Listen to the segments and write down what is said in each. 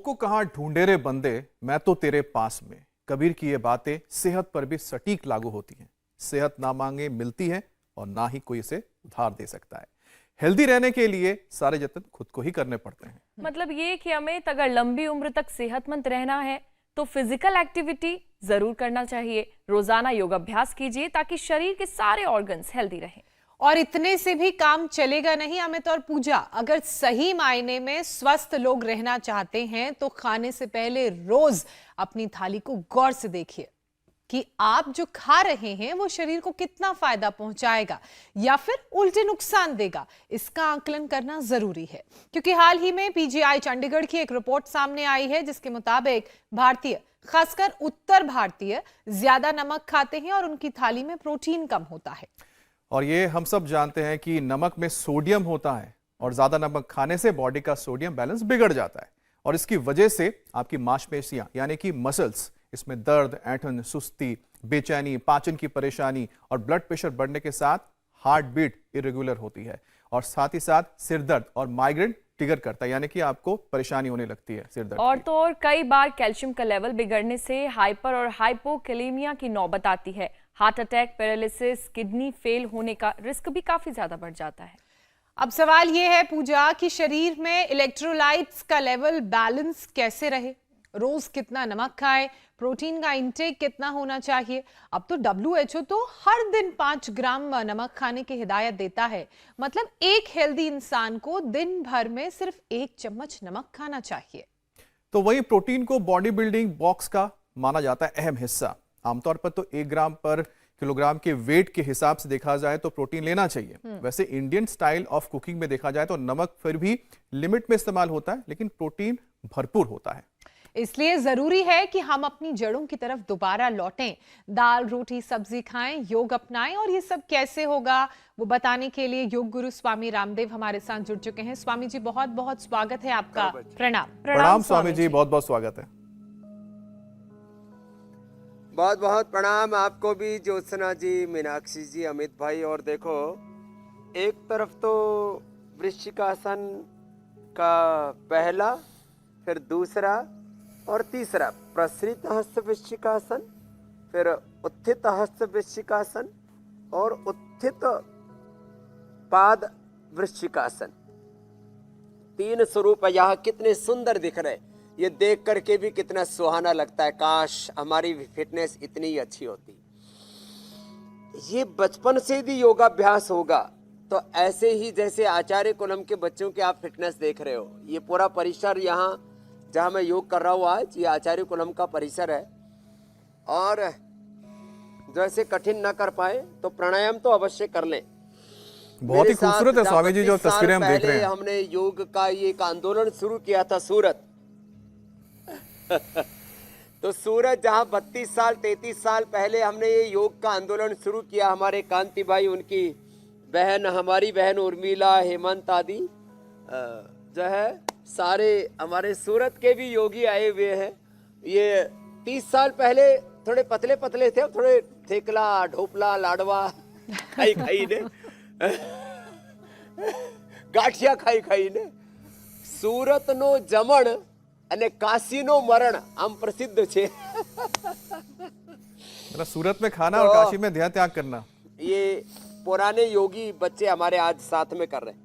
मोको कहाँ ढूंढे रे बंदे, मैं तो तेरे पास में। कबीर की ये बातें सेहत पर भी सटीक लागू होती हैं। सेहत ना मांगे मिलती है और ना ही कोई इसे उधार दे सकता है। हेल्दी रहने के लिए सारे जतन खुद को ही करने पड़ते हैं। मतलब ये कि हमें अगर लंबी उम्र तक सेहतमंद रहना है तो फिजिकल एक्टिविटी जरूर करना चाहिए। रोजाना योगाभ्यास कीजिए ताकि शरीर के सारे ऑर्गन्स हेल्दी रहें। और इतने से भी काम चलेगा नहीं अमित और पूजा। अगर सही मायने में स्वस्थ लोग रहना चाहते हैं तो खाने से पहले रोज अपनी थाली को गौर से देखिए कि आप जो खा रहे हैं वो शरीर को कितना फायदा पहुंचाएगा या फिर उल्टे नुकसान देगा। इसका आकलन करना जरूरी है, क्योंकि हाल ही में पीजीआई चंडीगढ़ की एक रिपोर्ट सामने आई है जिसके मुताबिक भारतीय, खासकर उत्तर भारतीय, ज्यादा नमक खाते हैं और उनकी थाली में प्रोटीन कम होता है। और ये हम सब जानते हैं कि नमक में सोडियम होता है और ज्यादा नमक खाने से बॉडी का सोडियम बैलेंस बिगड़ जाता है और इसकी वजह से आपकी मांसपेशियां यानी कि मसल्स, इसमें दर्द, ऐंठन, सुस्ती, बेचैनी, पाचन की परेशानी और ब्लड प्रेशर बढ़ने के साथ हार्ट बीट इरेगुलर होती है और साथ ही साथ सिर दर्द और माइग्रेन ट्रिगर करता है, यानी कि आपको परेशानी होने लगती है सिर दर्द और की। तो और कई बार कैल्शियम का लेवल बिगड़ने से हाइपर और हाइपोकैलेमिया की नौबत आती है। Heart attack, paralysis, kidney fail होने का रिस्क भी काफी ज्यादा बढ़ जाता है। अब सवाल यह है पूजा कि शरीर में इलेक्ट्रोलाइट्स का लेवल बैलेंस कैसे रहे। रोज कितना नमक खाएं, प्रोटीन का इंटेक कितना होना चाहिए। अब तो WHO तो हर दिन 5 ग्राम नमक खाने की हिदायत देता है। मतलब एक हेल्दी इंसान को दिन भर में सिर्फ 1 चम्मच नमक खाना चाहिए। तो वही प्रोटीन को बॉडी बिल्डिंग बॉक्स का माना जाता है अहम हिस्सा। आमतौर पर तो 1 ग्राम पर किलोग्राम के वेट के हिसाब से देखा जाए तो प्रोटीन लेना चाहिए। वैसे इंडियन स्टाइल ऑफ कुकिंग में देखा जाए तो नमक फिर भी लिमिट में इस्तेमाल होता है, लेकिन प्रोटीन भरपूर होता है। इसलिए जरूरी है कि हम अपनी जड़ों की तरफ दोबारा लौटें। दाल, रोटी, सब्जी खाएं, योग अपनाएं। और ये सब कैसे होगा वो बताने के लिए योग गुरु स्वामी रामदेव हमारे साथ जुड़ चुके हैं। स्वामी जी, बहुत बहुत स्वागत है आपका। प्रणाम स्वामी जी, बहुत बहुत स्वागत है। बहुत बहुत प्रणाम आपको भी, ज्योत्सना जी, मीनाक्षी जी, अमित भाई। और देखो, एक तरफ तो वृश्चिकासन का पहला, फिर दूसरा और तीसरा प्रसृत हस्त वृश्चिकासन, फिर उत्थित हस्त वृश्चिकासन और उत्थित पाद वृश्चिकासन। 3 स्वरूप यहाँ कितने सुंदर दिख रहे। ये देख करके भी कितना सुहाना लगता है। काश हमारी फिटनेस इतनी अच्छी होती। ये बचपन से भी योगाभ्यास होगा तो ऐसे ही जैसे आचार्य कुलम के बच्चों के आप फिटनेस देख रहे हो। ये पूरा परिसर यहाँ जहाँ मैं योग कर रहा हूँ आज, ये आचार्य कुलम का परिसर है। और जैसे कठिन ना कर पाए तो प्राणायाम तो अवश्य कर लें। बहुत ही खूबसूरत है स्वामी जी जो तस्वीरें हम देख रहे हैं। हमने योग का ये एक आंदोलन शुरू किया था सूरत। तो सूरत जहाँ 32 साल 33 साल पहले हमने ये योग का आंदोलन शुरू किया। हमारे कांति भाई, उनकी बहन, हमारी बहन उर्मिला, हेमंत आदि जो है सारे हमारे सूरत के भी योगी आए हुए हैं। ये 30 साल पहले थोड़े पतले पतले थे, थोड़े थेकला, ढोपला, लाडवा खाई खाई ने गाठिया खाई खाई ने सूरत नो जमण અને કાશીનો મરણ આમ પ્રસિદ્ધ છે। मतलब सूरत में खाना और काशी में देह त्याग करना, ये पुराने योगी बच्चे हमारे आज साथ में कर रहे हैं।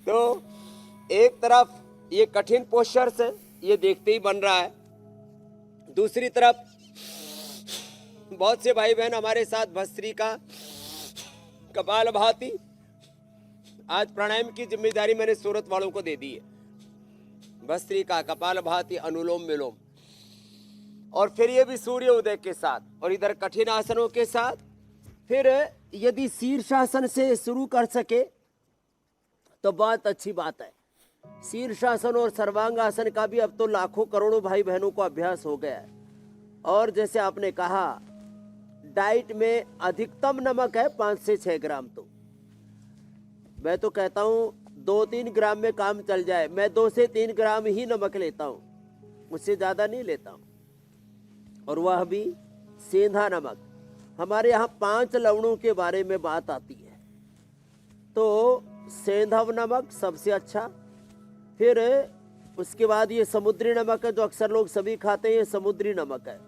तो एक तरफ ये कठिन पोस्चर्स है, ये देखते ही बन रहा है। दूसरी तरफ बहुत से भाई बहन हमारे साथ भस्त्रिका, कपालभाति। आज प्राणायाम की जिम्मेदारी मैंने सूरत वालों को दे दी है। भस्त्रिका, कपालभाति, अनुलोम विलोम, और फिर ये भी सूर्य उदय के साथ, और इधर कठिन आसनों के साथ। फिर यदि शीर्षासन से शुरू कर सके तो बहुत अच्छी बात है। शीर्षासन और सर्वांगासन का भी अब तो लाखों करोड़ों भाई बहनों को अभ्यास हो गया है। और जैसे आपने कहा, डाइट में अधिकतम नमक है 5 से 6 ग्राम। तो मैं तो कहता हूँ 2-3 ग्राम में काम चल जाए। मैं 2 से 3 ग्राम ही नमक लेता हूँ, उससे ज़्यादा नहीं लेता हूँ। और वह भी सेंधा नमक। हमारे यहाँ 5 लवणों के बारे में बात आती है। तो सेंधा नमक सबसे अच्छा, फिर उसके बाद ये समुद्री नमक है जो अक्सर लोग सभी खाते हैं, ये समुद्री नमक है,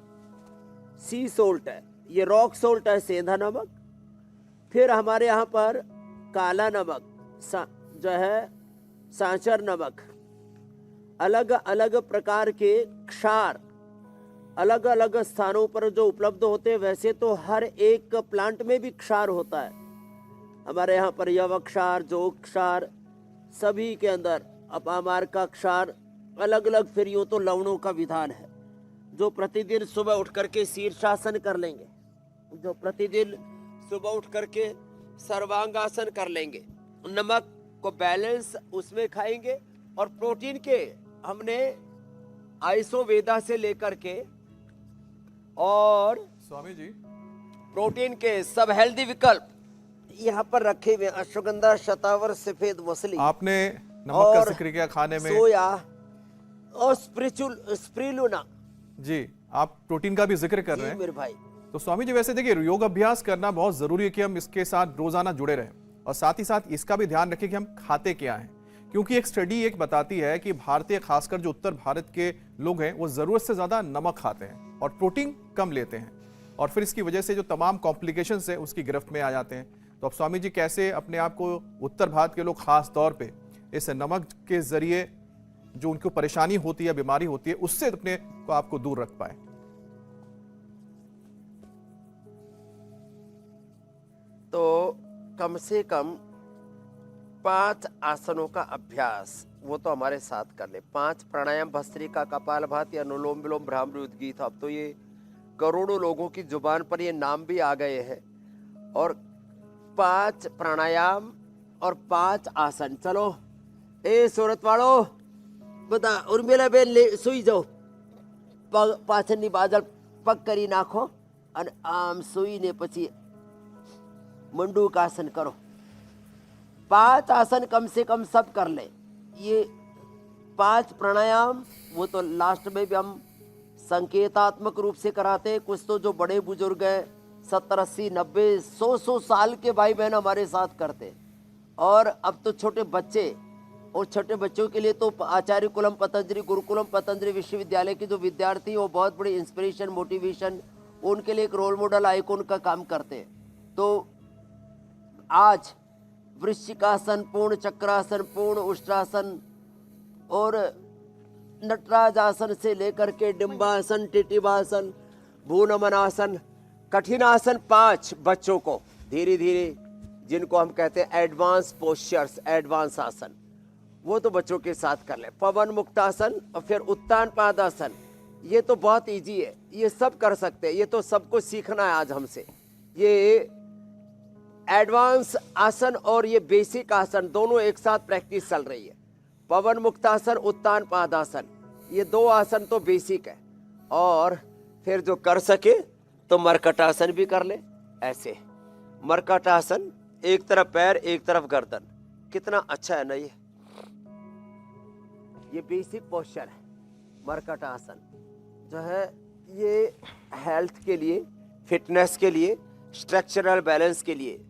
सी सोल्ट है। ये रॉक सोल्ट है, सेंधा नमक। फिर हमारे यहाँ पर काला नमक जो है, सांचर नमक। अलग अलग प्रकार के क्षार अलग अलग स्थानों पर जो उपलब्ध होते हैं, वैसे तो हर एक प्लांट में भी क्षार होता है। हमारे यहाँ पर यव क्षार, जोग क्षार, सभी के अंदर अपामार का क्षार अलग अलग। फिर यूं तो लवणों का विधान है, जो प्रतिदिन सुबह उठ करके शीर्षासन कर लेंगे, जो प्रतिदिन सुबह उठ करके सर्वांगासन कर लेंगे, नमक को बैलेंस उसमें खाएंगे। और प्रोटीन के हमने आयुर्वेदा से लेकर के और स्वामी जी, प्रोटीन के सब हेल्दी विकल्प यहाँ पर रखे हुए, अश्वगंधा, शतावर, सफेद मछली, आपने नमक का जिक्र किया खाने में, सोया और स्प्रिलुना जी आप प्रोटीन का भी जिक्र कर रहे हैं मेरे भाई। तो स्वामी जी वैसे देखिए योग अभ्यास करना बहुत जरूरी है कि हम इसके साथ रोजाना जुड़े रहें और साथ ही साथ इसका भी ध्यान रखें कि हम खाते क्या हैं, क्योंकि एक स्टडी एक बताती है कि भारतीय खासकर जो उत्तर भारत के लोग हैं वो जरूरत से ज्यादा नमक खाते हैं और प्रोटीन कम लेते हैं और फिर इसकी वजह से जो तमाम कॉम्प्लिकेशंस है उसकी गिरफ्त में आ जाते हैं। तो अब स्वामी जी कैसे अपने आप को उत्तर भारत के लोग खास तौर पे इस नमक के जरिए जो उनको परेशानी होती है, बीमारी होती है, उससे अपने को आपको दूर रख पाए? तो कम से कम 5 आसनों का अभ्यास वो तो हमारे साथ कर ले। 5 प्राणायाम, भस्त्रिका, कपालभाति, अनुलोम विलोम, भ्रामरी, उद्गीत। अब तो ये करोड़ों लोगों की जुबान पर ये नाम भी आ गए हैं। और 5 प्राणायाम और 5 आसन। चलो ए सूरत वालों बता, उर्मिला बेन ले सुई जाओ, पाछळની બાજળ પગ કરી નાખો અને આમ સુઈને પછી मंडूकासन करो। 5 आसन कम से कम सब कर ले। ये 5 प्राणायाम वो तो लास्ट में भी हम संकेतात्मक रूप से कराते हैं। कुछ तो जो बड़े बुजुर्ग हैं 70, 80, 90, 100 साल के भाई बहन हमारे साथ करते हैं। और अब तो छोटे बच्चे, और छोटे बच्चों के लिए तो आचार्य कुलम पतंजलि, गुरुकुलम पतंजलि विश्वविद्यालय के जो विद्यार्थी वो बहुत बड़ी इंस्पिरेशन, मोटिवेशन, उनके लिए एक रोल मॉडल, आइकॉन का काम करते हैं। तो आज वृश्चिकासन, पूर्ण चक्रासन, पूर्ण उष्ट्रासन और नटराज आसन से लेकर के डिम्बासन, टिटिवासन, भूनमनासन, कठिनासन 5 बच्चों को धीरे धीरे, जिनको हम कहते हैं एडवांस पोस्चर्स, एडवांस आसन, वो तो बच्चों के साथ कर ले। पवन मुक्तासन और फिर उत्तान पादासन, ये तो बहुत इजी है, ये सब कर सकते हैं। ये तो सबको सीखना है आज हमसे। ये एडवांस आसन और ये बेसिक आसन दोनों एक साथ प्रैक्टिस चल रही है। पवन मुक्तासन, उत्तान पादासन, ये 2 आसन तो बेसिक है। और फिर जो कर सके तो मरकटासन भी कर ले। ऐसे मरकटासन, एक तरफ पैर एक तरफ गर्दन, कितना अच्छा है ना। ये बेसिक पोस्चर है। मरकटासन जो है ये हेल्थ के लिए, फिटनेस के लिए, स्ट्रक्चरल बैलेंस के लिए।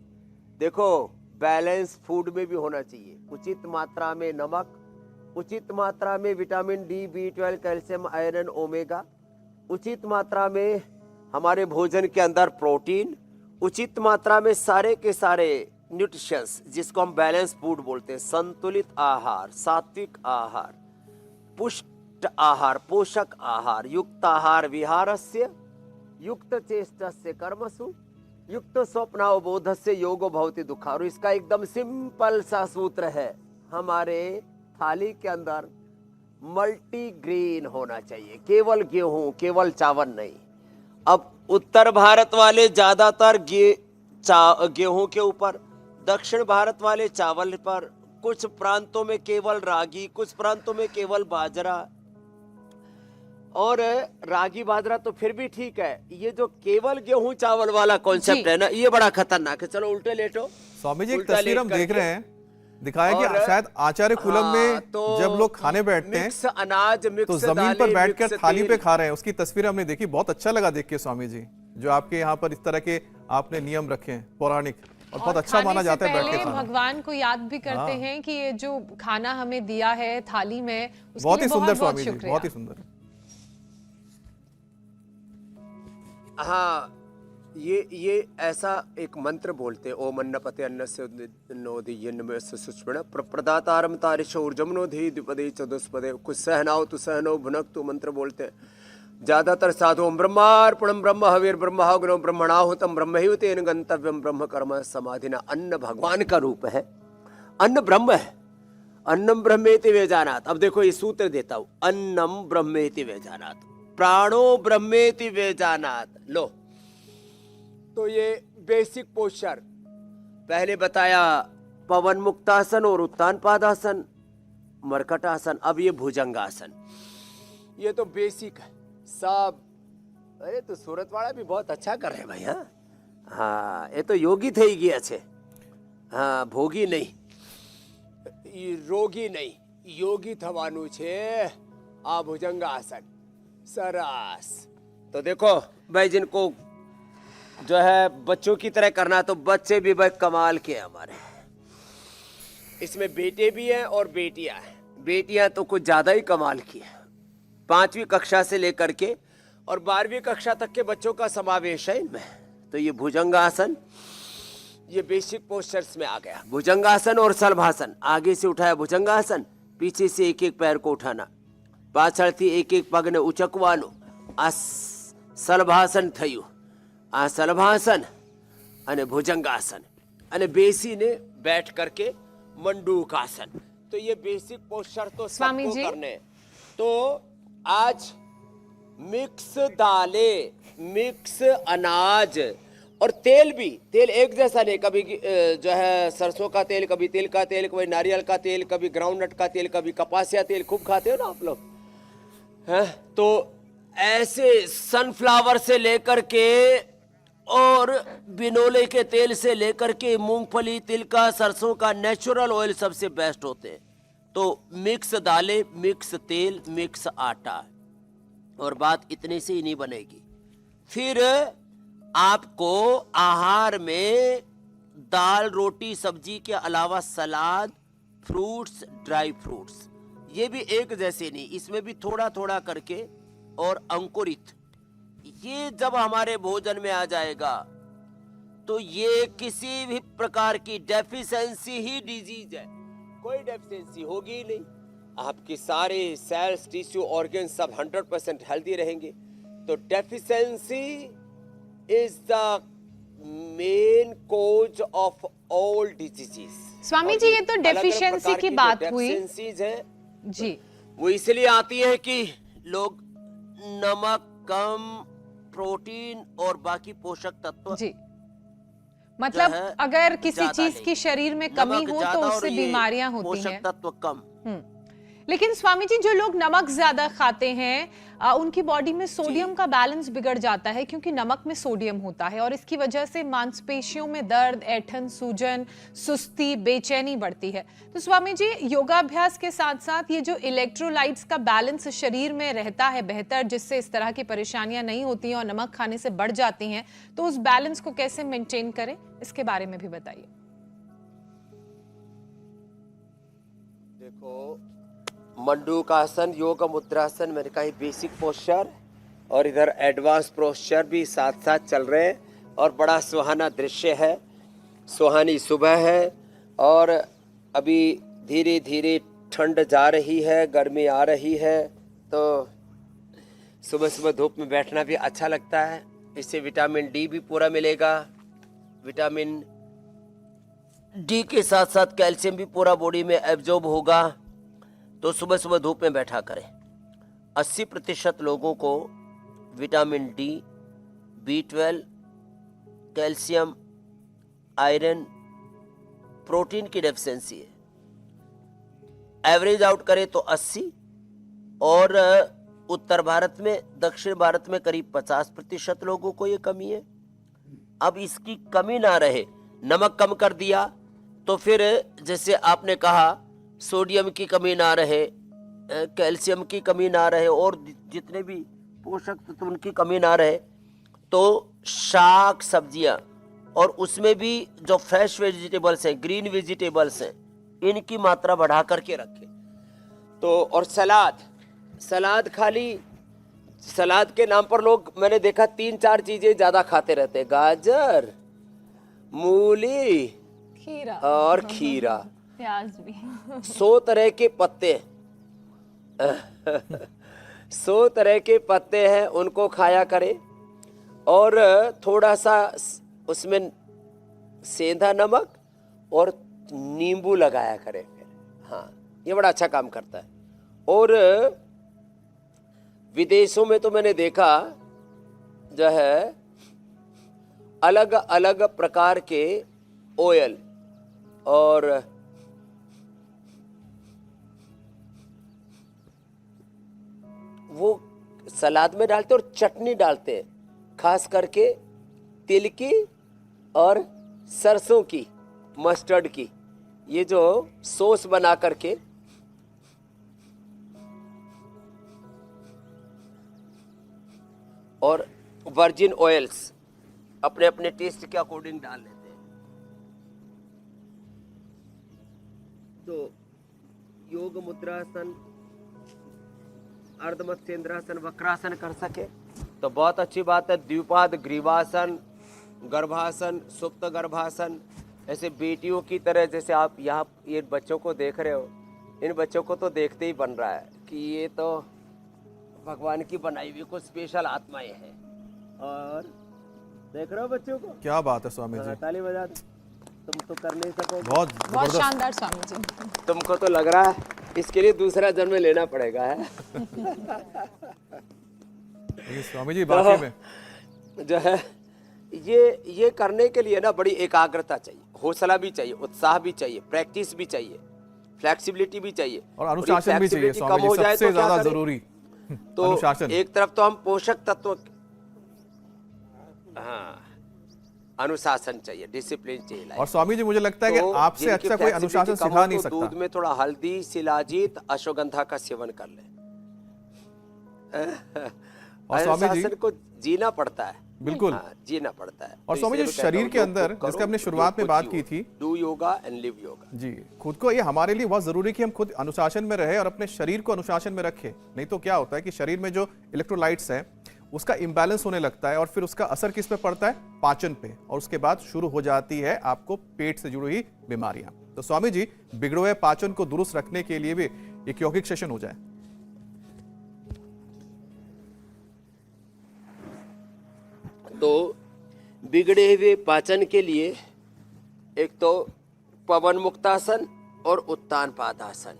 देखो बैलेंस फूड में भी होना चाहिए। उचित मात्रा में नमक, उचित मात्रा में vitamin D, B12, calcium, iron, omega, उचित मात्रा में हमारे भोजन के अंदर प्रोटीन, उचित मात्रा में सारे के सारे न्यूट्रिशंस, जिसको हम बैलेंस फूड बोलते हैं। संतुलित आहार, सात्विक आहार, पुष्ट आहार, पोषक आहार, युक्त आहार विहारस्य, युक्त चेष्टस्य कर्मसु, युक्त स्वप्नावबोधस्य योगो भवति दुःखा। और इसका एकदम सिंपल सा सूत्र है, हमारे थाली के अंदर मल्टीग्रेन होना चाहिए, केवल गेहूं, केवल चावल नहीं। अब उत्तर भारत वाले ज्यादातर गेहूं के ऊपर, दक्षिण भारत वाले चावल पर, कुछ प्रांतों में केवल रागी, कुछ प्रांतों में केवल बाजरा। और रागी बाजरा तो फिर भी ठीक है, ये जो केवल गेहूं चावल वाला कॉन्सेप्ट है ना, ये बड़ा खतरनाक है। चलो उल्टे लेटो। स्वामी जी एक तस्वीर हम देख रहे हैं, दिखाया कि शायद आचार्य कुलम में तो जब लोग खाने बैठते हैं मिक्स अनाज, मिक्स तो जमीन पर बैठकर थाली पे खा रहे हैं, उसकी तस्वीर हमने देखी, बहुत अच्छा लगा देख के स्वामी जी, जो आपके यहाँ पर इस तरह के आपने नियम रखे हैं पौराणिक। और बहुत और अच्छा माना खाने से जाता है बैठ के पहले खाना। भगवान को याद भी करते हाँ। हैं कि ये जो खाना हमें दिया है थाली में, उसके बहुत लिए ही सुंदर बहुत स्वामी जी, शुक्रिया। बहुत ही सुंदर। हाँ, ये ऐसा एक मंत्र बोलते, ओम अन्नपते अन्नस्य नोदीयन्नमस्य सुष्मण प्रदातारम तारिशौर्जम नोधि द्विपदे चतुष्पदे। कुछ सहनाओ तो सहनो भुनक्तु मंत्र बोलते हैं। ज्यादातर साधु ओम ब्रह्मार्पणम ब्रह्म हविर ब्रह्माग्नो ब्रह्मणाहुतम ब्रह्मैव तेन गंतव्यम ब्रह्म कर्म समाधिना। अन्न भगवान का रूप है, अन्न ब्रह्म है। अन्नम ब्रह्मेति वेजानात। अब देखो ये सूत्र देता हूं, अन्नम ब्रह्मेति वेजानात, प्राणो ब्रह्मेति वेजानात। लो, तो ये बेसिक पोस्चर पहले बताया, पवन मुक्तासन और उत्तान पादासन, मरकट आसन। अब ये भुजंगासन, ये तो बेसिक है सब। अरे तो सूरत वाला भी बहुत अच्छा कर रहे भाई। हाँ हाँ, ये तो योगी थे ही अच्छे। हाँ, भोगी नहीं, रोगी नहीं, योगी थवानु छे आ भुजंगासन सरस। तो देखो भाई, जिनको जो है बच्चों की तरह करना, तो बच्चे भी भाई कमाल के हमारे। इसमें बेटे भी हैं और बेटियां हैं। बेटियां तो कुछ ज्यादा ही कमाल की है। 5वीं कक्षा से लेकर के और 12वीं कक्षा तक के बच्चों का समावेश है इनमें। तो ये भुजंगासन, ये बेसिक पोस्चर्स में आ गया। भुजंगासन और सलभासन, आगे से उठाया भुजंगासन, पीछे से एक एक पैर को उठाना, पाछळथी एक एक पग ने उचकवानो। आ सलभासन थયું। आ सलभासन અને भुजंगासन અને બેસીને बैठ करके मंडूकासन। तो ये बेसिक पोस्चर तो स्वामी सबको जी। करने। तो आज मिक्स दालें, मिक्स अनाज और तेल भी, तेल एक जैसा नहीं, कभी जो है सरसों का तेल, कभी तिल का तेल, कभी नारियल का तेल, कभी ग्राउंडनट का तेल, कभी कपासिया तेल। खूब खाते हो ना आप लोग, हैं? तो ऐसे सनफ्लावर से लेकर के और बिनोले के तेल से लेकर के मूंगफली, तिल का, सरसों का नेचुरल ऑयल सबसे बेस्ट होते हैं। तो मिक्स दालें, मिक्स तेल, मिक्स आटा। और बात इतने से ही नहीं बनेगी, फिर आपको आहार में दाल, रोटी, सब्जी के अलावा सलाद, फ्रूट्स, ड्राई फ्रूट्स, ये भी एक जैसे नहीं, इसमें भी थोड़ा थोड़ा करके। और अंकुरित, ये जब हमारे भोजन में आ जाएगा तो ये किसी भी प्रकार की डेफिशिएंसी ही डिजीज है, कोई डेफिशिएंसी होगी ही नहीं। आपके सारे सेल्स, टिश्यू, ऑर्गन सब 100% हेल्दी रहेंगे। तो deficiency is the main cause of all diseases. Swami ji, ये तो डेफिशिएंसी की बात हुई डेफिशिएंसीज है जी। वो इसलिए आती है कि लोग नमक कम, प्रोटीन और बाकी पोषक तत्व जी, मतलब है अगर किसी ज्यादा चीज नहीं। की शरीर में कमी नमक हो ज्यादा तो और उससे ये बीमारियां होती पोषक हैं। तत्व कम। लेकिन स्वामी जी, जो लोग नमक ज्यादा खाते हैं उनकी बॉडी में सोडियम का बैलेंस बिगड़ जाता है, क्योंकि नमक में सोडियम होता है और इसकी वजह से मांसपेशियों में दर्द, ऐंठन, सूजन, सुस्ती, बेचैनी बढ़ती है। तो स्वामी जी, योगाभ्यास के साथ साथ ये जो इलेक्ट्रोलाइट्स का बैलेंस शरीर में रहता है बेहतर, जिससे इस तरह की परेशानियां नहीं होती हैं और नमक खाने से बढ़ जाती हैं, तो उस बैलेंस को कैसे मेंटेन करें, इसके बारे में भी बताइए। देखो, मंडूकासन, योग मुद्रासन, मैंने कहा बेसिक पोस्चर, और इधर एडवांस पोस्चर भी साथ साथ चल रहे हैं। और बड़ा सुहाना दृश्य है, सुहानी सुबह है और अभी धीरे धीरे ठंड जा रही है, गर्मी आ रही है। तो सुबह सुबह धूप में बैठना भी अच्छा लगता है। इससे विटामिन डी भी पूरा मिलेगा। विटामिन डी के साथ साथ कैल्शियम भी पूरा बॉडी में एब्जॉर्ब होगा। तो सुबह सुबह धूप में बैठा करें। 80% लोगों को vitamin D, B12, calcium, iron, protein की डेफिशिएंसी है। एवरेज आउट करें तो 80, और उत्तर भारत में, दक्षिण भारत में करीब 50% लोगों को ये कमी है। अब इसकी कमी ना रहे, नमक कम कर दिया तो फिर जैसे आपने कहा सोडियम की कमी ना रहे, कैल्शियम की कमी ना रहे, और जितने भी पोषक तत्व उनकी कमी ना रहे, तो शाक सब्जियां और उसमें भी जो फ्रेश वेजिटेबल्स हैं, ग्रीन वेजिटेबल्स हैं, इनकी मात्रा बढ़ा करके रखें। तो और सलाद खाली सलाद के नाम पर लोग, मैंने देखा 3-4 चीजें ज्यादा खाते रहते हैं, गाजर, मूली खीरा और खीरा, प्याज भी। 100 तरह के पत्ते 100 तरह के पत्ते हैं, उनको खाया करें। और थोड़ा सा उसमें सेंधा नमक और नींबू लगाया करें फिर। हाँ, ये बड़ा अच्छा काम करता है। और विदेशों में तो मैंने देखा जो है अलग अलग प्रकार के ऑयल और वो सलाद में डालते और चटनी डालते हैं, खास करके तिल की और सरसों की, मस्टर्ड की, ये जो सॉस बना करके और वर्जिन ऑयल्स अपने अपने टेस्ट के अकॉर्डिंग डाल लेते हैं। तो योग मुद्रासन, अर्धमत्स्येंद्रासन, वक्रासन कर सके तो बहुत अच्छी बात है। द्विपाद ग्रीवासन, गर्भासन, सुप्त गर्भासन, ऐसे बेटियों की तरह, जैसे आप यहाँ ये बच्चों को देख रहे हो, इन बच्चों को तो देखते ही बन रहा है कि ये तो भगवान की बनाई हुई कुछ स्पेशल आत्माएं हैं। और देख रहे हो बच्चों को, क्या बात है स्वामी जी, ताली बजा दो। तुम तो कर नहीं सकोगे, बहुत बहुत जबरदस्त। शानदार स्वामी जी। तुमको तो लग रहा है इसके लिए दूसरा जन्म लेना पड़ेगा है। लेकिन स्वामी जी वाकई में जो है ये करने के लिए ना बड़ी एकाग्रता चाहिए, हौसला भी चाहिए, उत्साह भी चाहिए, प्रैक्टिस भी चाहिए, फ्लेक्सिबिलिटी भी चाहिए और अनुशासन भी चाहिए flexibility स्वामी कम हो जी, जाए सबसे तो क्या ज्यादा करें? जरूरी तो अनुशासन। एक तरफ तो हम पोषक तत्व, हाँ, अनुशासन चाहिए, डिसिप्लिन चाहिए लाइफ। और स्वामी जी मुझे लगता है कि तो आपसे जिनकी अच्छा कोई flexibility अनुशासन कम सिखा हो नहीं तो दूध सकता। में थोड़ा हल्दी, शिलाजीत, अश्वगंधा का सेवन कर ले। और स्वामी जी अनुशासन को जीना पड़ता है, बिल्कुल। हाँ, जीना पड़ता है। और स्वामी जी शरीर के अंदर, जिसके हमने शुरुआत में बात की थी, do yoga and live yoga. जी, खुद को, ये हमारे लिए बहुत जरूरी कि हम खुद अनुशासन में रहे और अपने शरीर को अनुशासन में रखें। नहीं तो क्या होता है कि शरीर में जो इलेक्ट्रोलाइट्स हैं उसका इम्बैलेंस होने लगता है और फिर उसका असर किस पे पड़ता है? पाचन पे, और उसके बाद शुरू हो जाती है आपको पेट से जुड़ी हुई बीमारियां। तो स्वामी जी, बिगड़े हुए पाचन को दुरुस्त रखने के लिए भी एक यौगिक सेशन हो जाए। तो बिगड़े हुए पाचन के लिए एक तो पवन मुक्तासन और उत्तान पादासन,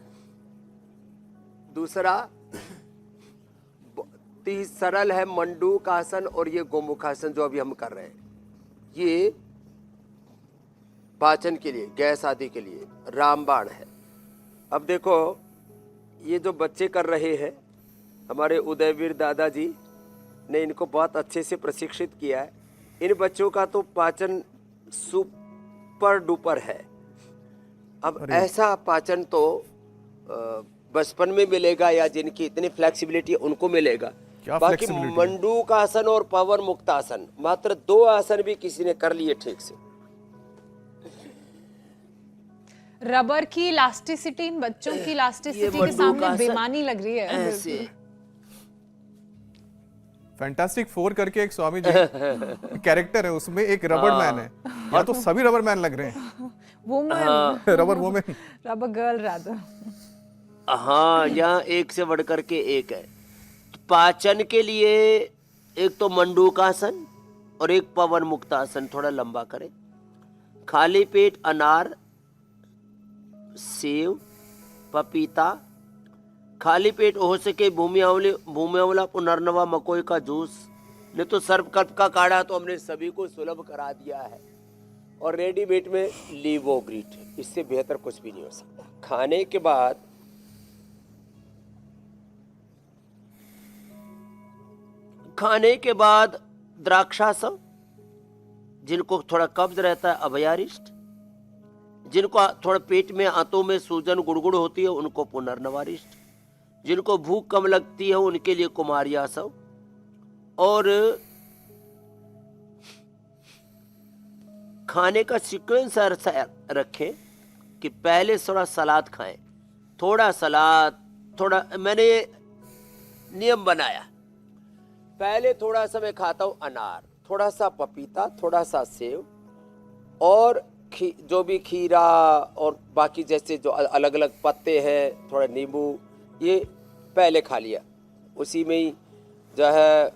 दूसरा सरल है मंडूकासन और ये गोमुखासन जो अभी हम कर रहे हैं, ये पाचन के लिए, गैस आदि के लिए रामबाण है। अब देखो ये जो बच्चे कर रहे हैं, हमारे उदयवीर दादाजी ने इनको बहुत अच्छे से प्रशिक्षित किया है। इन बच्चों का तो पाचन सुपर डुपर है। अब ऐसा पाचन तो बचपन में मिलेगा या जिनकी इतनी फ्लेक्सिबिलिटी उनको मिलेगा। बाकी मंडूकासन और पवन मुक्तासन, मात्र 2 आसन भी किसी ने कर लिए ठीक से। रबर की इलास्टिसिटी इन बच्चों की इलास्टिसिटी के सामने बेमानी लग रही है। ऐसे फैंटास्टिक 4 करके एक स्वामी जी कैरेक्टर है, उसमें एक रबर मैन है, या तो सभी रबर मैन लग रहे हैं। Woman, rubber women, rubber girl rather. हाँ, यहाँ एक से बढ़कर के एक है। पाचन के लिए एक तो मंडूकासन और एक पवन मुक्तासन, थोड़ा लंबा करें। खाली पेट अनार, सेव, पपीता, खाली पेट हो सके भूमि आंवला, पुनर्नवा, मकोई का जूस, नहीं तो सर्वकल्प का काढ़ा तो हमने सभी को सुलभ करा दिया है। और रेडीमेड में लीवोग्रीट, इससे बेहतर कुछ भी नहीं हो सकता। खाने के बाद द्राक्षासव, जिनको थोड़ा कब्ज रहता है अभयारिष्ट, जिनको थोड़ा पेट में आंतों में सूजन गुड़गुड़ होती है उनको पुनर्नवारिष्ट, जिनको भूख कम लगती है उनके लिए कुमारियासव, और खाने का सीक्वेंस ऐसा रखें कि पहले थोड़ा सलाद खाएं, थोड़ा सलाद, थोड़ा, मैंने ये नियम बनाया, पहले थोड़ा सा मैं खाता हूँ अनार, थोड़ा सा पपीता, थोड़ा सा सेव और जो भी खीरा और बाकी जैसे जो अलग अलग पत्ते हैं, थोड़ा नींबू, ये पहले खा लिया। उसी में ही जो है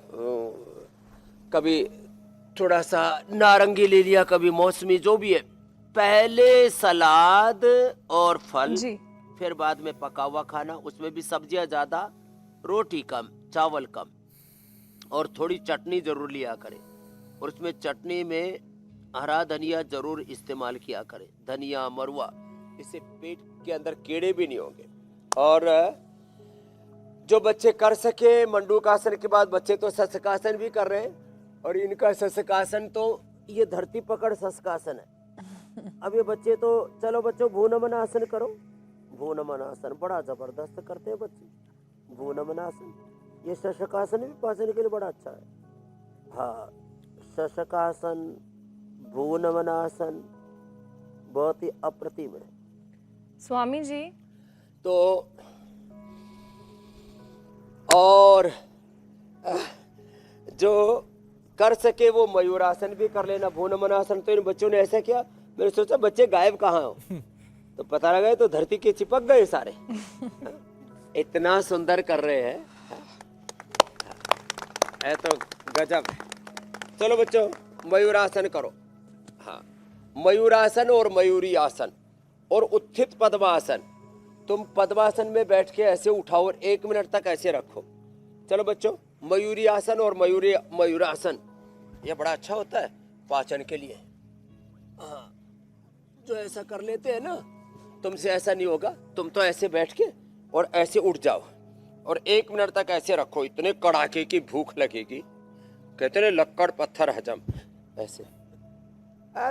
कभी थोड़ा सा नारंगी ले लिया, कभी मौसमी, जो भी है। पहले सलाद और फल, जी। फिर बाद में पका हुआ खाना, उसमें भी सब्जियां ज़्यादा, रोटी कम, चावल कम, और थोड़ी चटनी ज़रूर लिया करें। और उसमें चटनी में हरा धनिया ज़रूर इस्तेमाल किया करें, धनिया, मरुआ, इससे पेट के अंदर कीड़े भी नहीं होंगे। और जो बच्चे कर सके, मंडूकासन के बाद बच्चे तो शशकासन भी कर रहे हैं, और इनका शशकासन तो ये धरती पकड़ शशकासन है। अब ये बच्चे तो, चलो बच्चों भूनमन आसन करो, भूनमन आसन बड़ा जबरदस्त करते हैं बच्चे, भूनमन आसन। ये शशकासन भी पाचन के लिए बड़ा अच्छा है। हाँ, शशकासन, भूनमन आसन बहुत ही अप्रतिम है। स्वामी जी, तो और जो कर सके वो मयूरासन भी कर लेना, भूनमनासन। तो इन बच्चों ने ऐसा किया, मैंने सोचा बच्चे गायब कहाँ हो, तो पता लगा तो धरती के चिपक गए सारे। इतना सुंदर कर रहे हैं, है तो गजब है। चलो बच्चों मयूरासन करो। हाँ, मयूरासन और मयूरी आसन और उत्थित पद्मासन। तुम पद्मासन में बैठ के ऐसे उठाओ और 1 मिनट तक ऐसे रखो। चलो बच्चों, मयूरी आसन और मयूरासन, ये बड़ा अच्छा होता है पाचन के लिए। हाँ, जो ऐसा कर लेते हैं ना, तुमसे ऐसा नहीं होगा। तुम तो ऐसे बैठ के और ऐसे उठ जाओ और 1 मिनट तक ऐसे रखो, इतने कड़ाके की भूख लगेगी, कहते हैं लक्कड़ पत्थर हजम। ऐसे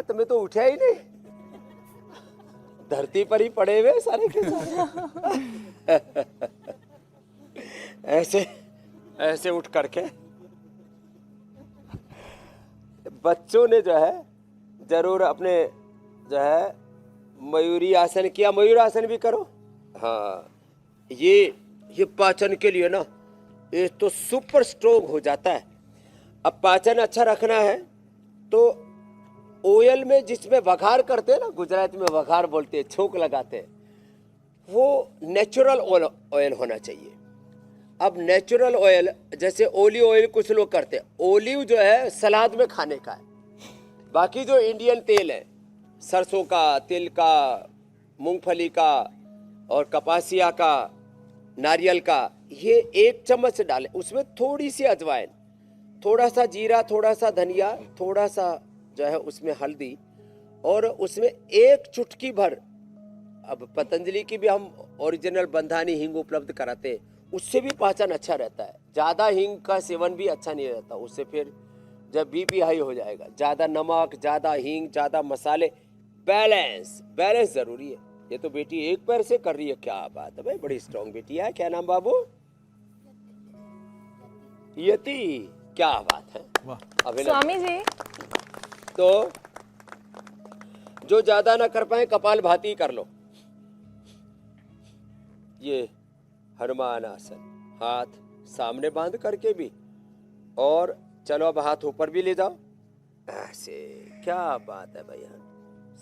तुम्हें तो उठा ही नहीं, धरती पर ही पड़े हुए सारे के सारे। ऐसे ऐसे उठ करके बच्चों ने जो है जरूर अपने जो है मयूरी आसन किया, मयूर आसन भी करो। हाँ, ये पाचन के लिए ना ये तो सुपर स्ट्रोंग हो जाता है। अब पाचन अच्छा रखना है तो ऑयल में जिसमें वघार करते हैं ना, गुजरात में वघार बोलते हैं, छोंक लगाते हैं, वो नेचुरल ऑयल होना चाहिए। अब नेचुरल ऑयल जैसे ओलिव ऑयल कुछ लोग करते हैं, ओलिव जो है सलाद में खाने का है। बाकी जो इंडियन तेल है, सरसों का, तिल का, मूंगफली का और कपासिया का, नारियल का, ये 1 चम्मच डालें, उसमें थोड़ी सी अजवाइन, थोड़ा सा जीरा, थोड़ा सा धनिया, थोड़ा सा जो है उसमें हल्दी, और उसमें 1 चुटकी भर, अब पतंजलि की भी हम ओरिजिनल बंधानी हींग उपलब्ध कराते हैं, उससे भी पाचन अच्छा रहता है। ज़्यादा हींग का सेवन भी अच्छा नहीं रहता, उससे फिर जब बीपी हाई हो जाएगा। ज़्यादा नमक, ज़्यादा हींग, ज़्यादा मसाले, बैलेंस ज़रूरी है। ये तो बेटी एक पैर से कर रही है, क्या बात है भाई, बड़ी स्ट्रॉन्ग बेटी है। क्या नाम बाबू? यति, क्या बात है, अभिनंदन। स्वामी जी, तो जो ज्यादा ना कर पाए कपाल भाती कर लो। ये हनुमान आसन, हाथ सामने बांध करके भी, और चलो अब हाथ ऊपर भी ले जाओ ऐसे। क्या बात है भाई,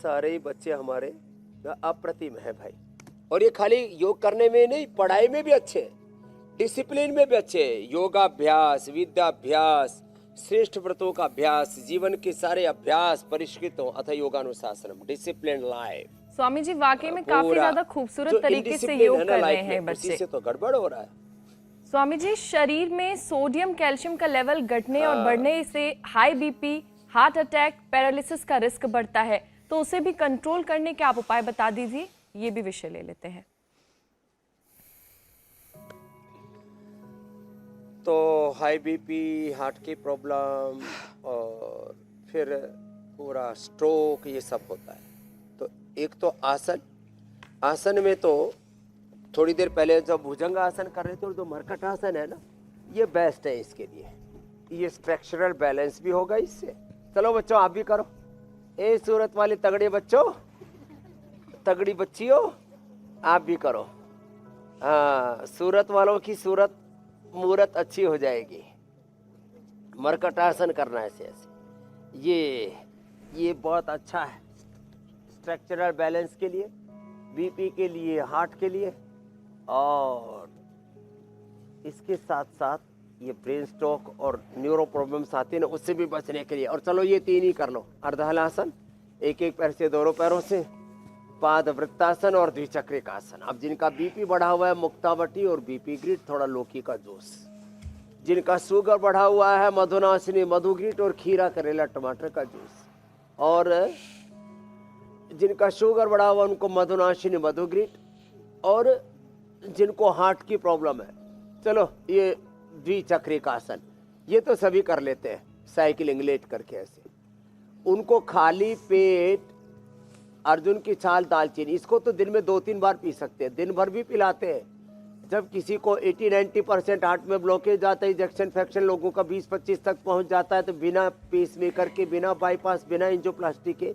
सारे ही बच्चे हमारे अप्रतिम है भाई। और ये खाली योग करने में नहीं, पढ़ाई में भी अच्छे, डिसिप्लिन में भी अच्छे। योगाभ्यास, विद्याभ्यास, श्रेष्ठ व्रतों का अभ्यास, जीवन के सारे अभ्यास परिष्कृत हो अथ योगानुशासनम, डिसिप्लिन लाइफ। स्वामी जी वाकई में काफी ज्यादा खूबसूरत तरीके से योग कर रहे हैं बच्चे। से तो गड़बड़ हो रहा है। स्वामी जी, शरीर में सोडियम कैल्शियम का लेवल घटने और बढ़ने से high BP, heart attack, paralysis का रिस्क बढ़ता है, तो उसे भी कंट्रोल करने के आप उपाय बता दीजिए। ये भी विषय ले लेते हैं। तो हाई बीपी, हार्ट की प्रॉब्लम और फिर पूरा स्ट्रोक, ये सब होता है। तो एक तो आसन में तो थोड़ी देर पहले जब भुजंग आसन कर रहे थे, और जो मरकट आसन है ना, ये बेस्ट है इसके लिए। ये स्ट्रक्चरल बैलेंस भी होगा इससे। चलो बच्चों आप भी करो, ए सूरत वाले तगड़े बच्चों, तगड़ी बच्चियों, आप भी करो। हाँ, सूरत वालों की सूरत मूरत अच्छी हो जाएगी। मरकटासन करना है ऐसे ऐसे। ये बहुत अच्छा है स्ट्रक्चरल बैलेंस के लिए, बीपी के लिए, हार्ट के लिए, और इसके साथ साथ ये ब्रेन स्ट्रोक और न्यूरो प्रॉब्लम्स आती है ना, उससे भी बचने के लिए। और चलो ये 3 ही कर लो, अर्धहलासन, एक एक पैर से दोनों पैरों से, पाद वृत्तासन और द्विचक्रिकासन। अब जिनका बीपी बढ़ा हुआ है, मुक्तावटी और बीपी ग्रीट, थोड़ा लौकी का जूस। जिनका शुगर बढ़ा हुआ है, मधुनाशिनी, मधुग्रीट और खीरा, करेला, टमाटर का जूस। और जिनका शुगर बढ़ा हुआ उनको मधुनाशिनी, मधुग्रीट। और जिनको हार्ट की प्रॉब्लम है, चलो ये द्विचक्रिकासन, ये तो सभी कर लेते हैं, साइकिलिंग लेट करके ऐसे। उनको खाली पेट अर्जुन की छाल, दालचीनी, इसको तो दिन में 2-3 बार पी सकते हैं, दिन भर भी पिलाते हैं। जब किसी को 80-90% हार्ट में ब्लॉकेज आता है, इजेक्शन फ्रैक्शन लोगों का 20-25 तक पहुंच जाता है, तो बिना पेसमेकर के, बिना बाईपास, बिना एंजियोप्लास्टी के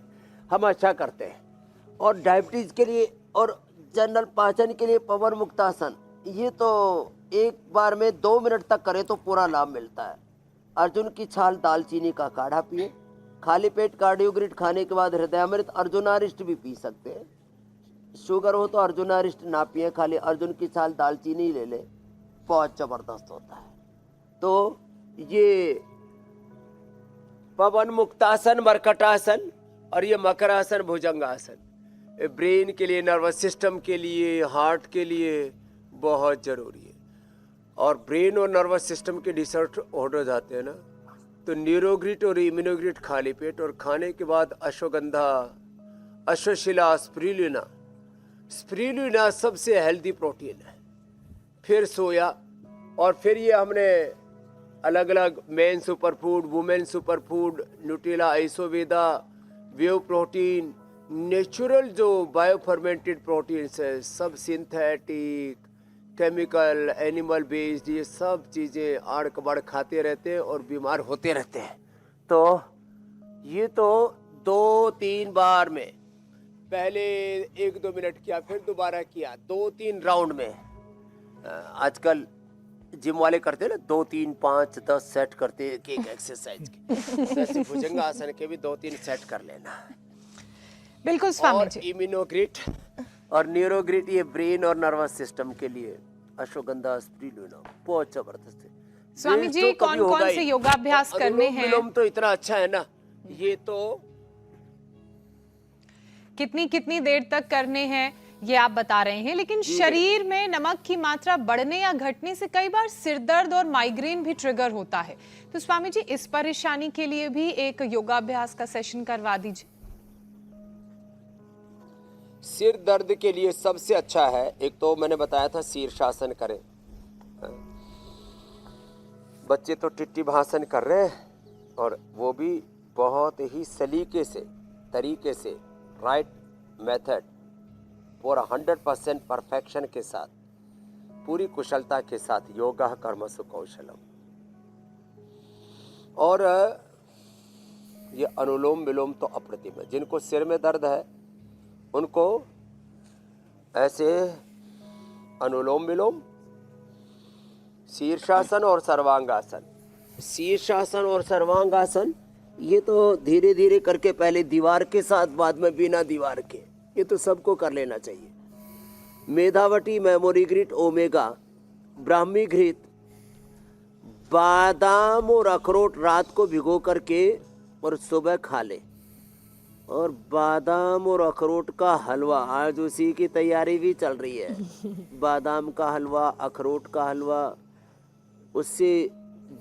हम अच्छा करते हैं। और डायबिटीज के लिए और जनरल पाचन के लिए पवन मुक्तासन, ये तो एक बार में 2 मिनट तक करे तो पूरा लाभ मिलता है। अर्जुन की छाल, दालचीनी का काढ़ा पिए। खाली पेट कार्डियोग्रिड खाने के बाद हृदयामृत, अर्जुनारिष्ट भी पी सकते हैं। शुगर हो तो अर्जुनारिष्ट ना पिए, खाली अर्जुन की छाल, दालचीनी ले ले, बहुत जबरदस्त होता है। तो ये पवन मुक्तासन, मरकटासन और ये मकरासन, भुजंगासन, ब्रेन के लिए, नर्वस सिस्टम के लिए, हार्ट के लिए बहुत जरूरी है। और ब्रेन और नर्वस सिस्टम के डिसऑर्डर जाते हैं ना, तो न्यूरोग्रिट और इम्यूनोग्रिट खाली पेट, और खाने के बाद अश्वगंधा, अश्वशिला, स्पिरुलिना। स्पिरुलिना सबसे हेल्दी प्रोटीन है। फिर सोया, और फिर ये हमने अलग अलग men superfood, women superfood, Nutrela, Isoveda, whey protein, natural जो बायोफर्मेंटेड प्रोटीन्स है, सब सिंथेटिक, केमिकल, एनिमल बेस्ड, ये सब चीज़ें आड़ कबाड़ खाते रहते हैं और बीमार होते रहते हैं। तो ये तो 2-3 बार में, पहले 1-2 मिनट किया, फिर दोबारा किया, 2-3 राउंड में। आजकल जिम वाले करते हैं ना, 2-3-5-10 सेट करते हैं एक एक्सरसाइज के, जैसे भुजंगासन के भी 2-3 सेट कर लेना। बिल्कुल स्वामी और जी। इम्यूनोग्रिट और न्यूरोग्रिट, ये ब्रेन और नर्वस सिस्टम के लिए, अश्वगंधा, स्पिरुलिना बहुत जबरदस्त है। स्वामी जी, कौन कौन से योगाभ्यास करने हैं? अनुलोम तो इतना अच्छा है ना, ये तो कितनी कितनी देर तक करने हैं ये आप बता रहे हैं, लेकिन शरीर में नमक की मात्रा बढ़ने या घटने से कई बार सिरदर्द और माइग्रेन भी ट्रिगर होता है। तो स्वामी जी, इस परेशानी के लिए भी एक योगाभ्यास का सेशन करवा दीजिए। सिर दर्द के लिए सबसे अच्छा है, एक तो मैंने बताया था शीर्षासन करें। बच्चे तो टिट्टी भाषण कर रहे हैं, और वो भी बहुत ही सलीके से, तरीके से, राइट मेथड, पूरा 100% परफेक्शन के साथ, पूरी कुशलता के साथ, योगा कर्मसु कौशलम। और ये अनुलोम विलोम तो अप्रतिम है। जिनको सिर में दर्द है उनको ऐसे अनुलोम विलोम, शीर्षासन और सर्वांगासन। शीर्षासन और सर्वांगासन ये तो धीरे धीरे करके, पहले दीवार के साथ, बाद में बिना दीवार के, ये तो सबको कर लेना चाहिए। मेधावटी, मेमोरी ग्रिट, ओमेगा, ब्राह्मी घृत, बादाम और अखरोट रात को भिगो करके और सुबह खा ले। और बादाम और अखरोट का हलवा, आज उसी की तैयारी भी चल रही है। बादाम का हलवा, अखरोट का हलवा, उससे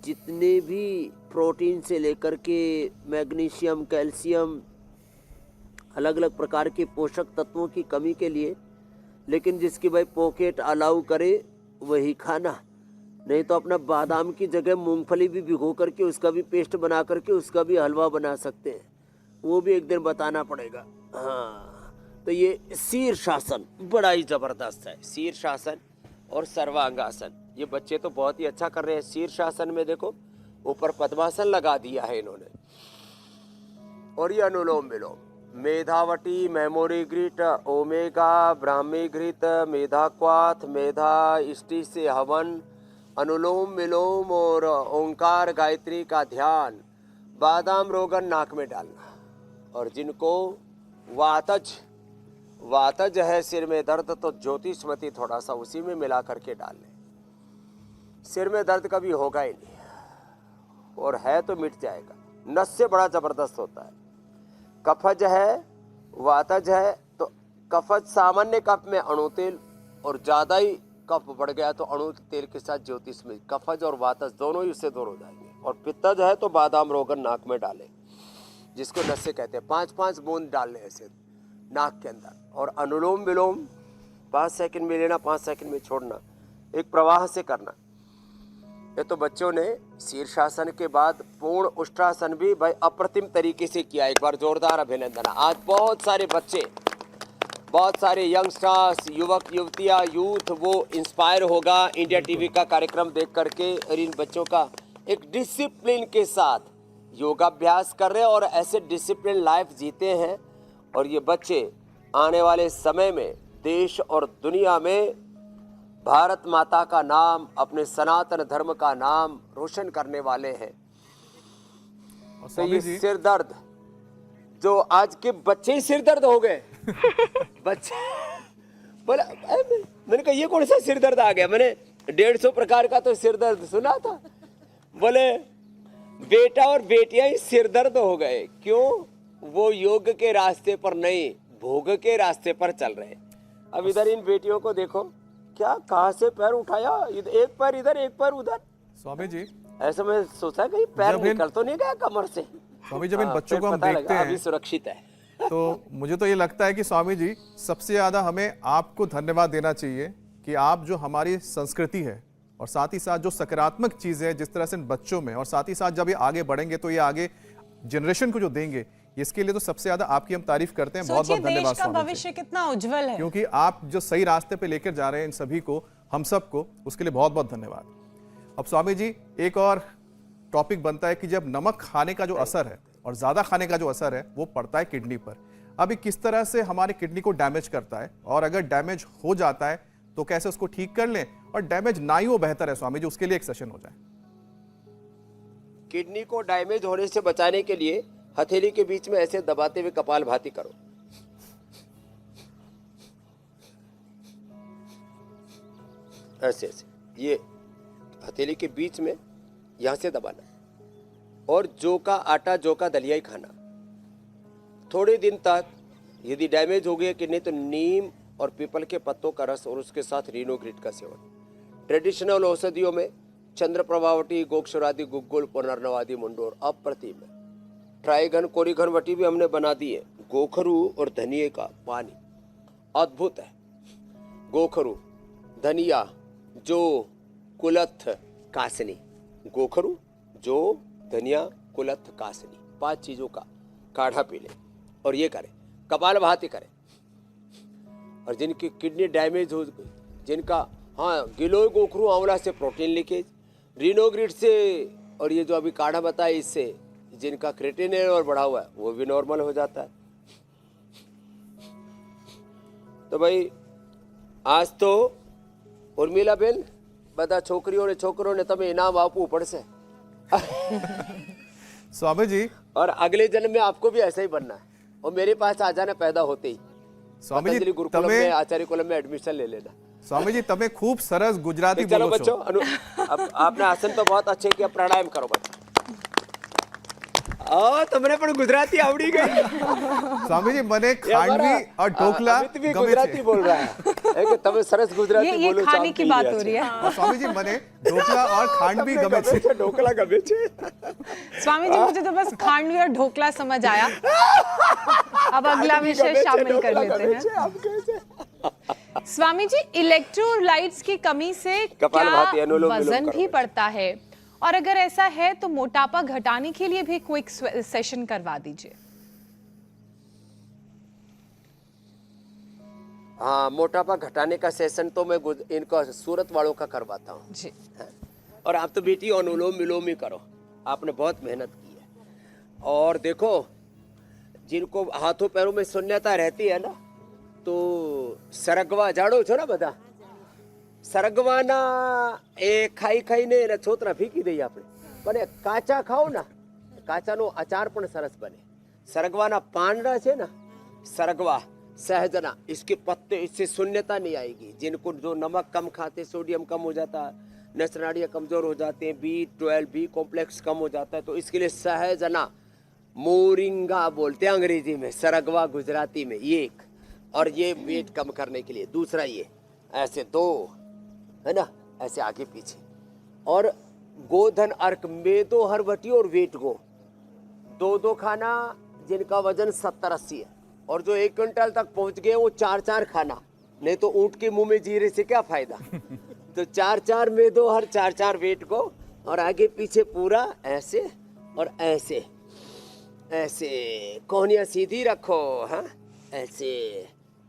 जितने भी प्रोटीन से लेकर के मैग्नीशियम, कैल्शियम, अलग अलग प्रकार के पोषक तत्वों की कमी के लिए, लेकिन जिसकी भाई पॉकेट अलाउ करे वही खाना, नहीं तो अपना बादाम की जगह मूंगफली भी भिगो करके उसका भी पेस्ट बना करके उसका भी हलवा बना सकते हैं, वो भी एक दिन बताना पड़ेगा। हाँ, तो ये शीर्षासन बड़ा ही जबरदस्त है। शीर्षासन और सर्वांगासन, ये बच्चे तो बहुत ही अच्छा कर रहे हैं। शीर्षासन में देखो ऊपर पद्मासन लगा दिया है इन्होंने, और ये अनुलोम विलोम, मेधावटी, मेमोरी ग्रिट, ओमेगा, ब्राह्मी घृत, मेधा क्वाथ, मेधा इष्टि से हवन, अनुलोम विलोम और ओंकार गायत्री का ध्यान, बादाम रोगन नाक में डालना। और जिनको वातज है सिर में दर्द, तो ज्योतिषमती थोड़ा सा उसी में मिला करके डाल लें। सिर में दर्द कभी होगा ही नहीं, और है तो मिट जाएगा। नस से बड़ा जबरदस्त होता है। कफज है, वातज है, तो कफज सामान्य कफ में अणु तेल, और ज्यादा ही कफ बढ़ गया तो अणु तेल के साथ ज्योतिष में कफज और वातज दोनों ही उससे दूर हो जाएंगे। और पित्तज है तो बादाम रोगन नाक में डालें, जिसको नस्से कहते हैं। 5-5 बूंद डाल लें ऐसे नाक के अंदर। और अनुलोम विलोम 5 सेकंड में लेना, 5 सेकंड में छोड़ना, एक प्रवाह से करना। ये तो बच्चों ने शीर्षासन के बाद पूर्ण उष्ट्रासन भी भाई अप्रतिम तरीके से किया। एक बार जोरदार अभिनंदन। आज बहुत सारे बच्चे, बहुत सारे यंगस्टर्स, युवक युवतियाँ, यूथ वो इंस्पायर होगा इंडिया टीवी का कार्यक्रम देख करके। और इन बच्चों का एक डिसिप्लिन के साथ योगाभ्यास कर रहे हैं और ऐसे डिसिप्लिन लाइफ जीते हैं। और ये बच्चे आने वाले समय में देश और दुनिया में भारत माता का नाम, अपने सनातन धर्म का नाम रोशन करने वाले हैं। और तो स्वामी ये जी, सिर दर्द, जो आज के बच्चे ही सिर दर्द हो गए बच्चे बोला, मैंने कहा ये कौन सा सिर दर्द आ गया? मैंने 150 प्रकार का तो सिर दर्द सुना था। बोले बेटा और बेटियां ही सिर दर्द हो गए। क्यों? वो योग के रास्ते पर नहीं, भोग के रास्ते पर चल रहे। अब इधर इन बेटियों को देखो, क्या कहाँ से पैर उठाया, एक पैर इधर एक पैर उधर। स्वामी जी, ऐसा मैं सोचा कहीं पैर जब इन- निकल तो नहीं गया कमर से। स्वामी जब इन हाँ, बच्चों फिर को हम पता लगा, देखते हैं अभी सुरक्षित है। तो मुझे तो ये लगता है कि स्वामी जी, सबसे ज़्यादा हमें आपको धन्यवाद देना चाहिए कि आप जो हमारी संस्कृति है और साथ ही साथ जो सकारात्मक चीज़ है जिस तरह से इन बच्चों में, और साथ ही साथ जब ये आगे बढ़ेंगे तो ये आगे जनरेशन को जो देंगे, इसके लिए तो सबसे ज़्यादा आपकी हम तारीफ करते हैं। बहुत सोचिए बहुत धन्यवाद देश का स्वामी जी। भविष्य कितना उज्जवल है। क्योंकि आप जो सही रास्ते पे लेकर जा रहे हैं इन सभी को, हम सबको, उसके लिए बहुत बहुत धन्यवाद। अब स्वामी जी, एक और टॉपिक बनता है कि जब नमक खाने का जो असर है और ज़्यादा खाने का जो असर है वो पड़ता है किडनी पर। अभी किस तरह से हमारे किडनी को डैमेज करता है, और अगर डैमेज हो जाता है तो कैसे उसको ठीक कर लें, और डैमेज ना ही हो बेहतर है स्वामी जी, उसके लिए एक सेशन हो जाए। किडनी को डैमेज होने से बचाने के लिए हथेली के बीच में ऐसे दबाते हुए कपालभाति करो। ऐसे ऐसे, ये हथेली के बीच में यहां से दबाना। और जौ का आटा, जौ का दलिया ही खाना। थोड़े दिन तक यदि डैमेज हो गया किडनी तो नीम और पीपल के पत्तों का रस और उसके साथ रीनोग्रिट का सेवन। ट्रेडिशनल औषधियों में चंद्रप्रभावटी, गोक्षरादि, गुग्गुल, पुनर्नवादी, मुंडोर अप्रतिम है। ट्राइगन, कोरिघन वटी भी हमने बना दी है। गोखरू और धनिये का पानी अद्भुत है। गोखरू, धनिया, जो, कुलथ, कासनी। गोखरू, जो, धनिया, कुलथ, कासनी, 5 चीजों का काढ़ा पी लें और ये करें, कपालभाति करें। और जिनकी किडनी डैमेज हो, जिनका, हाँ, गिलोय गोखरू आंवला से प्रोटीन लीकेज, रीनोग्रिड से, और ये जो अभी काढ़ा बताया इससे जिनका क्रेटिनिन और बढ़ा हुआ है वो भी नॉर्मल हो जाता है। तो भाई आज तो उर्मिला बेन બધા છોકરીઓ ને છોકરોને તમે इनाम આપવું પડશે। स्वामी जी, और अगले जन्म में आपको भी ऐसा ही बनना है और मेरे पास आ जाना पैदा होते ही। स्वामी जी, पतंजलि गुरुकुलम તમે में, आचार्य कुलम में एडमिशन ले लेना। स्वामी जी, તમે ખૂબ સરસ ગુજરાતી चलो બોલો बच्चों, છો। अब आपने आसन तो बहुत अच्छे किया, प्राणायाम करो बच्चों। તમને પણ ગુજરાતી આવડી ગઈ। स्वामी जी, મને ये ખાંડવી हमारा, और ઢોકला अमित भी ગમે गुजराती છે। बोल रहा है कि તમે સરસ गुजराती ये बोलो खाने की बात हो रही है। और स्वामी जी, મને ઢોકला और ખાંડવી ગમે છે। ढोकला गमे छे। स्वामी जी, मुझे तो बस खांडवी और ढोकला समझ आया। अब अगला विषय शामिल कर लेते हैं। स्वामी जी, इलेक्ट्रोलाइट्स की कमी से कपालभाति, क्या अनुलोम विलोम वजन करो भी बच्चे। बढ़ता है, और अगर ऐसा है तो मोटापा घटाने के लिए भी क्विक सेशन करवा दीजिए। हाँ, मोटापा घटाने का सेशन तो मैं इनको सूरत वालों का करवाता हूँ। जी, और आप तो बेटी अनुलोम विलोम ही करो, आपने बहुत मेहनत की है। और देखो जिनको हाथों पैरों में शून्यता रहती है ना, तो सरगवा जाड़ो छो ना बता, सरगवाना એ ખાઈ ખાઈને એને છોતરા ફીકી દઈએ આપણે, પણ કાચા ખાઓ ને, કાચાનો અચાર પણ સરસ બને. સરગવાના પાંદડા છે ને, सरगवा सहजना, इसके पत्ते, इससे शून्यता नहीं आएगी. जिनको जो नमक कम खाते, सोडियम कम हो जाता, नस नाड़ियाँ कमजोर हो जाते हैं, B12 बी कॉम्प्लेक्स कम हो जाता है, तो इसके लिए सहजना, मोरिंगा बोलते हैं अंग्रेजी में, सरगवा गुजराती में, ये एक. और ये वेट कम करने के लिए. दूसरा ये ऐसे दो है ना, ऐसे आगे पीछे. और गोधन अर्क, मेदो हरबटी और वेट गो, दो खाना जिनका वजन 70-80 है, और जो 1 क्विंटल तक पहुंच गए वो 4-4 खाना. नहीं तो ऊंट के मुंह में जीरे से क्या फायदा. तो 4-4 मेदो हर, 4-4 वेट को, और आगे पीछे पूरा ऐसे और ऐसे ऐसे. कोहनियाँ सीधी रखो, हाँ ऐसे,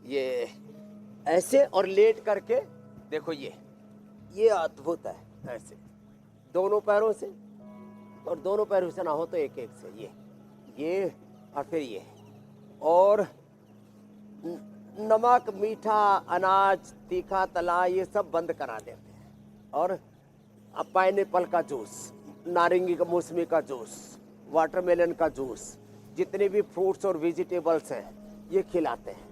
ये ऐसे, और लेट करके देखो, ये अद्भुत है. ऐसे दोनों पैरों से, और दोनों पैरों से ना हो तो एक एक से, ये और फिर ये. और नमक, मीठा, अनाज, तीखा, तला, ये सब बंद करा देते हैं. और पाइनएप्पल का जूस, नारंगी का, मौसमी का जूस, वाटरमेलन का जूस, जितने भी फ्रूट्स और वेजिटेबल्स हैं ये खिलाते हैं.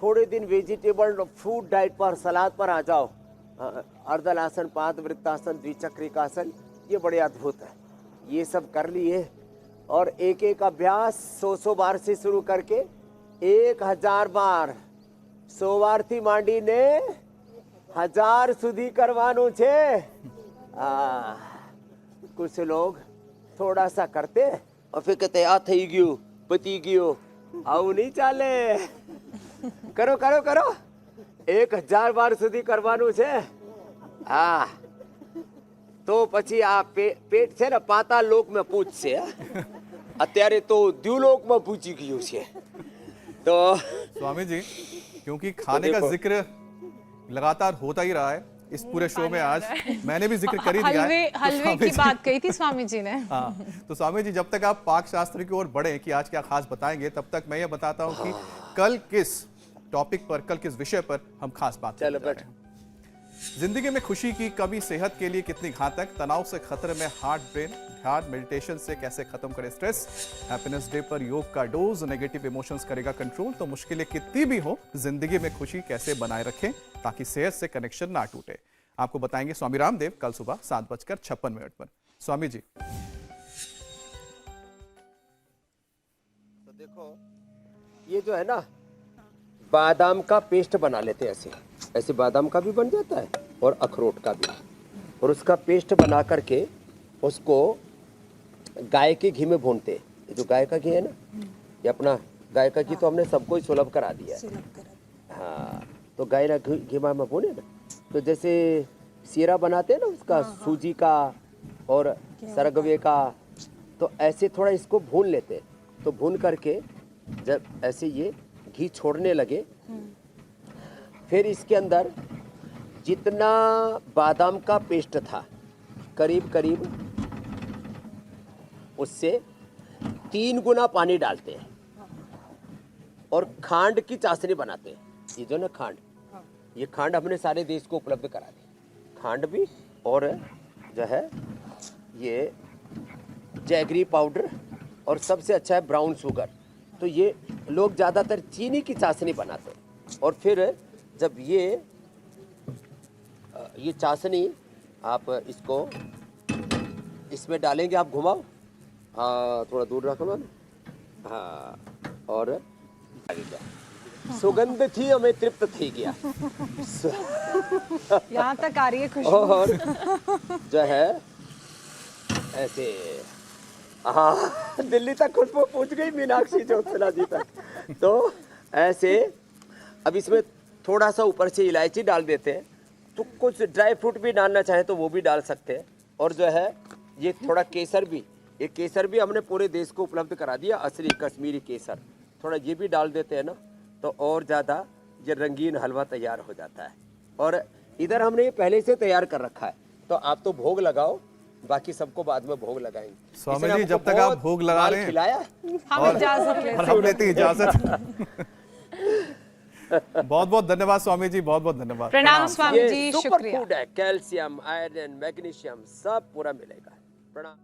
थोड़े दिन वेजिटेबल फ्रूट डाइट पर, सलाद पर आ जाओ. अर्धलासन, पाद वृत्तासन, द्विचक्रिकासन, ये बड़े अद्भुत है. ये सब कर लिए, और एक एक अभ्यास 100 बार से शुरू करके 1000 बार. 100 વારથી માંડીને 1000 સુધી કરવાનું છે. कुछ लोग थोड़ा सा करते और फिर कहते आ થઈ ગયું, પતી ગયો. આવું નહીં ચાલે. કરો કરો કરો, 1000 બાર સુધી કરવાનું છે. હા, તો પછી આ પેટ છે ને પાતાળ લોકમાં પૂછશે. અત્યારે તો દ્યુલોકમાં પૂછી ગયું છે. तो स्वामी जी, क्योंकि खाने का जिक्र लगातार होता ही रहा है इस पूरे शो में, आज मैंने भी जिक्र कर ही दिया है. तो हलवे की बात कही थी स्वामी जी ने. हाँ, तो स्वामी जी जब तक आप पाक शास्त्र की ओर बढ़े कि आज क्या खास बताएंगे, तब तक मैं ये बताता हूँ कि कल किस टॉपिक पर, कल किस विषय पर हम खास बात करने जा रहे हैं. जिंदगी में खुशी की कमी सेहत के लिए कितनी घातक, तनाव से खतरे में हार्ट, ब्रेन, ध्यान, मेडिटेशन से कैसे खत्म करें स्ट्रेस, हैप्पीनेस डे पर योग का डोज, नेगेटिव इमोशंस करेगा कंट्रोल. तो मुश्किलें कितनी भी हो, जिंदगी में खुशी कैसे बनाए रखें ताकि सेहत से कनेक्शन ना टूटे, आपको बताएंगे स्वामी रामदेव कल सुबह 7:56 पर. स्वामी जी. तो देखो, ये जो है ना, बादाम का पेस्ट बना लेते हैं. ऐसे ऐसे बादाम का भी बन जाता है, और अखरोट का भी. और उसका पेस्ट बना करके उसको गाय के घी में भूनते. ये जो गाय का घी है ना, ये अपना गाय का घी तो हमने सबको ही सुलभ करा दिया है. हाँ, तो गाय ना घी में भूने ना, तो जैसे सीरा बनाते हैं ना उसका, सूजी का और सरगवे का, तो ऐसे थोड़ा इसको भून लेते. तो भून करके जब ऐसे ये घी छोड़ने लगे, फिर इसके अंदर जितना बादाम का पेस्ट था, करीब करीब उससे 3 गुना पानी डालते हैं, और खांड की चाशनी बनाते हैं. ये जो ना खांड, ये खांड हमने सारे देश को उपलब्ध करा दी. खांड भी, और जो है ये जैगरी पाउडर, और सबसे अच्छा है ब्राउन शुगर. तो ये लोग ज़्यादातर चीनी की चाशनी बनाते हैं. और फिर जब ये चाशनी आप इसको इसमें डालेंगे, आप घुमाओ, थोड़ा दूर रखो ना. हाँ, और आगे गया, सुगंध थी, हमें तृप्त थी गया. यहाँ तक आ रही है खुशबू. और जो है ऐसे, हाँ, दिल्ली तक खुशबू पहुंच गई, मीनाक्षी ज्योत्सना जी तक. तो ऐसे अब इसमें थोड़ा सा ऊपर से इलायची डाल देते हैं. तो कुछ ड्राई फ्रूट भी डालना चाहे तो वो भी डाल सकते हैं. और जो है ये थोड़ा केसर भी, ये केसर भी हमने पूरे देश को उपलब्ध करा दिया, असली कश्मीरी केसर. थोड़ा ये भी डाल देते हैं ना, तो और ज़्यादा ये रंगीन हलवा तैयार हो जाता है. और इधर हमने ये पहले से तैयार कर रखा है, तो आप तो भोग लगाओ, बाकी सबको बाद में भोग लगाएंगे। स्वामी इसने जी, हमको जब तक आप बहुत भोग लगा माल रहे हैं खिलाया। हम इजाजत लेते और हैं। हम लेते हैं इजाजत। बहुत बहुत धन्यवाद स्वामी जी, बहुत बहुत धन्यवाद। प्रणाम स्वामी ये जी, सुपर शुक्रिया। फूड है, कैल्शियम, आयरन, मैग्नीशियम सब पूरा मिलेगा। प्रणाम।